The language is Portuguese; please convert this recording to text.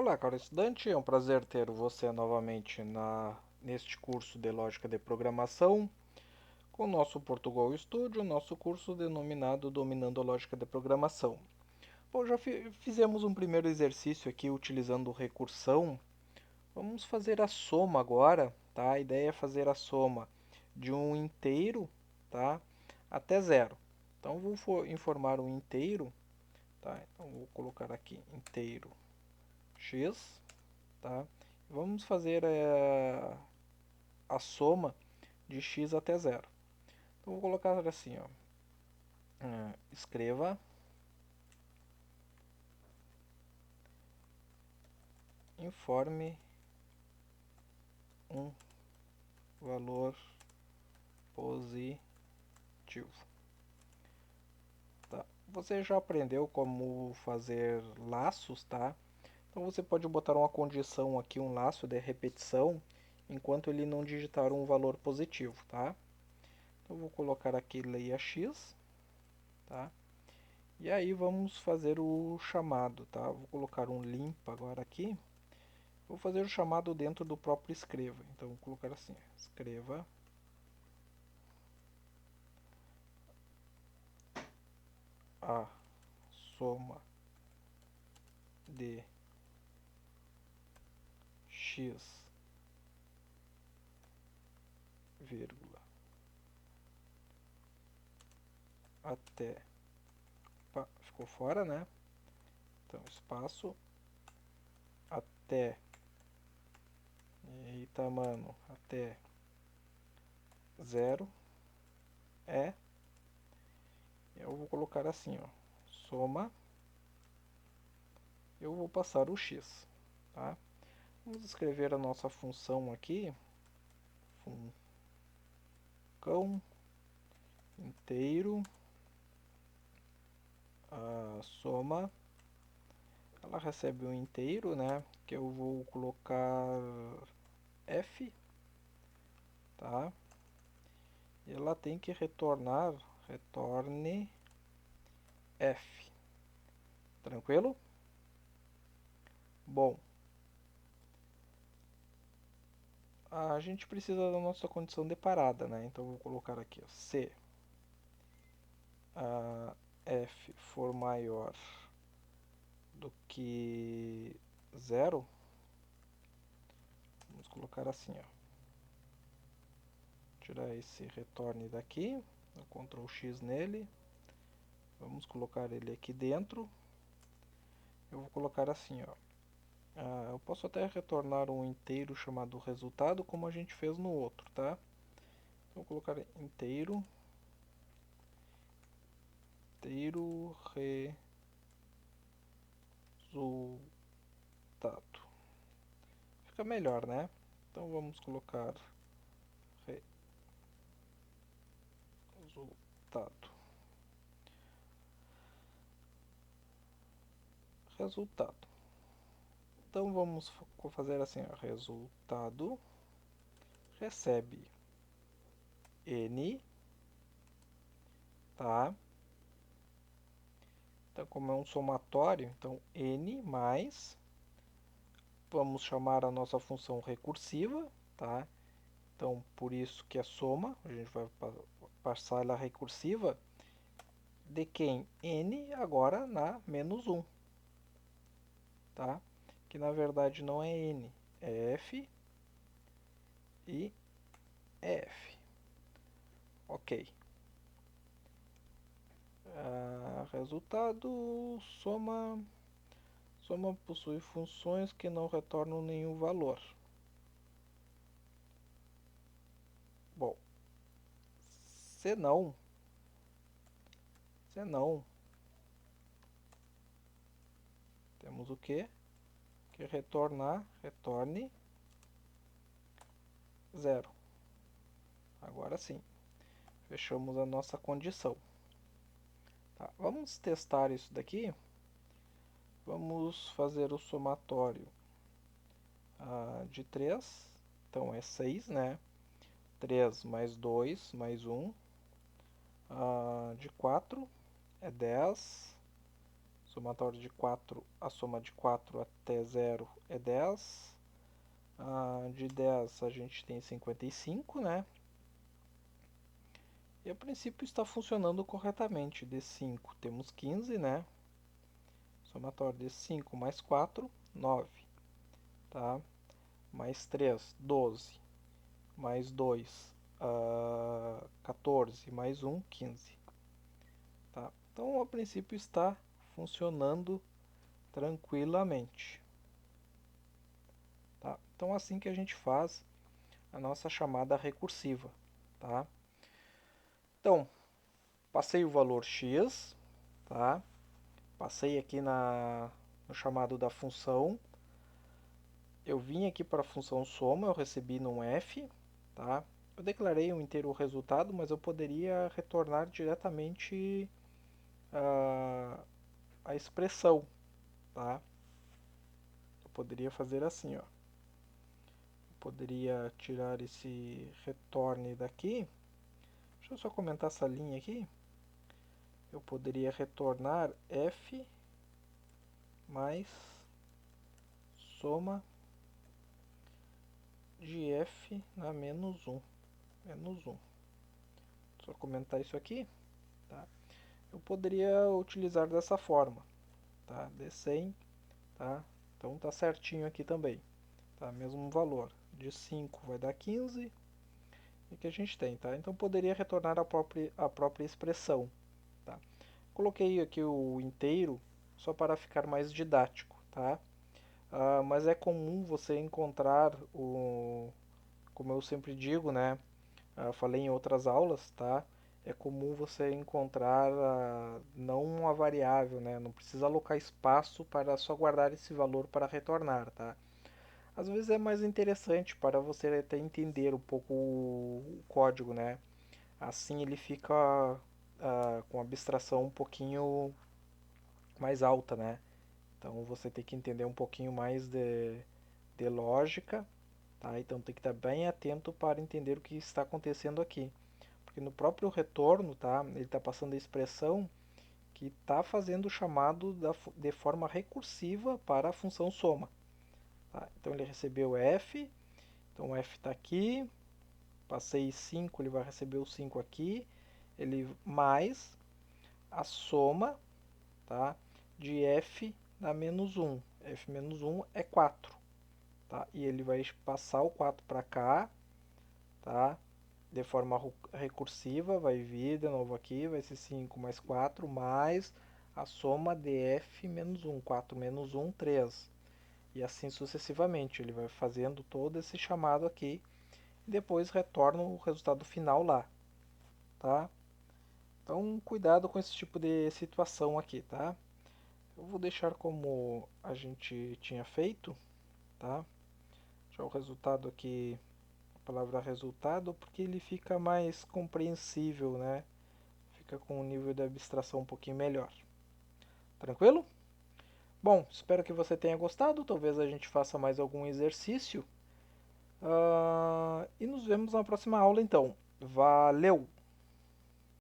Olá, caro estudante, é um prazer ter você novamente neste curso de Lógica de Programação, com o nosso Portugal Studio, nosso curso denominado Dominando a Lógica de Programação. Bom, já fizemos um primeiro exercício aqui utilizando recursão. Vamos fazer a soma agora, tá? A ideia é fazer a soma de um inteiro, tá? Até zero. Então, vou informar um inteiro, tá? Então, vou colocar aqui inteiro x, tá? Vamos fazer a soma de x até zero. Então vou colocar assim, ó. Escreva informe um valor positivo. Tá? Você já aprendeu como fazer laços, tá? Então você pode botar uma condição aqui, um laço de repetição, enquanto ele não digitar um valor positivo, tá? Então vou colocar aqui leia x, tá? E aí vamos fazer o chamado, tá? Vou colocar um limpa agora aqui. Vou fazer o chamado dentro do próprio escreva. Então vou colocar assim, escreva a soma de x, vírgula, até, ficou fora, né? Então espaço, até, eita mano, até zero é, eu vou colocar assim, ó, soma, eu vou passar o x, tá? Vamos escrever a nossa função aqui, funcão inteiro, a soma, ela recebe um inteiro, né? Que eu vou colocar f, tá? E ela tem que retornar, retorne f. Tranquilo? Bom, a gente precisa da nossa condição de parada, né? Então eu vou colocar aqui, ó, se a f for maior do que zero, vamos colocar assim, ó. Tirar esse retorne daqui, Ctrl X nele, vamos colocar ele aqui dentro. Eu vou colocar assim, ó. Eu posso até retornar um inteiro chamado resultado, como a gente fez no outro, tá? Então, vou colocar inteiro, resultado. Fica melhor, né? Então vamos colocar resultado. Resultado. Então vamos fazer assim, ó, resultado recebe n, tá? Então como é um somatório, então n mais, vamos chamar a nossa função recursiva, tá? Então por isso que é soma, a gente vai passar ela recursiva de quem? N agora na menos 1, tá? Que na verdade não é n, é f e f. Ok. Resultado, soma possui funções que não retornam nenhum valor. Bom, se não, temos o que? Que retornar, retorne zero. Agora sim, fechamos a nossa condição. Tá, vamos testar isso daqui. Vamos fazer o somatório de 3. Então é 6, né? 3 mais 2 mais 1. De 4 é 10. Somatório de 4, a soma de 4 até 0 é 10. De 10 a gente tem 55, né? E a princípio está funcionando corretamente. De 5 temos 15, né? Somatório de 5 mais 4, 9. Tá? Mais 3, 12. Mais 2, 14. Mais 1, 15. Tá? Então, a princípio está funcionando tranquilamente. Tá? Então, assim que a gente faz a nossa chamada recursiva. Tá? Então, passei o valor x, tá? Passei aqui no chamado da função. Eu vim aqui para a função soma, eu recebi num f, tá? Eu declarei um inteiro resultado, mas eu poderia retornar diretamente a expressão, tá? Eu poderia fazer assim, ó. Eu poderia tirar esse retorne daqui. Deixa eu só comentar essa linha aqui. Eu poderia retornar f mais soma de f na menos 1. Menos 1. Só comentar isso aqui, tá? Eu poderia utilizar dessa forma, tá? D100, tá? Então tá certinho aqui também, tá? Mesmo valor. De 5 vai dar 15, e que a gente tem, tá? Então poderia retornar a própria expressão, tá? Coloquei aqui o inteiro só para ficar mais didático, tá? Mas é comum você encontrar como eu sempre digo, né? Falei em outras aulas, tá? É comum você encontrar não uma variável, né? Não precisa alocar espaço para só guardar esse valor para retornar, tá? Às vezes é mais interessante para você até entender um pouco o código, né? Assim ele fica com abstração um pouquinho mais alta, né? Então você tem que entender um pouquinho mais de lógica, tá? Então tem que estar bem atento para entender o que está acontecendo aqui. Porque no próprio retorno, tá? Ele está passando a expressão que está fazendo o chamado de forma recursiva para a função soma. Tá? Então ele recebeu f, então o f está aqui, passei 5, ele vai receber o 5 aqui, ele mais a soma, tá? De f na menos 1. F menos 1 é 4. Tá? E ele vai passar o 4 para cá, tá? De forma recursiva, vai vir de novo aqui, vai ser 5 mais 4, mais a soma de f menos 1. 4 menos 1, 3. E assim sucessivamente. Ele vai fazendo todo esse chamado aqui e depois retorna o resultado final lá, tá? Então, cuidado com esse tipo de situação aqui, tá? Eu vou deixar como a gente tinha feito, tá? Já o resultado aqui, a palavra resultado, porque ele fica mais compreensível, né? Fica com um nível de abstração um pouquinho melhor. Tranquilo? Bom, espero que você tenha gostado. Talvez a gente faça mais algum exercício. E nos vemos na próxima aula então. Valeu!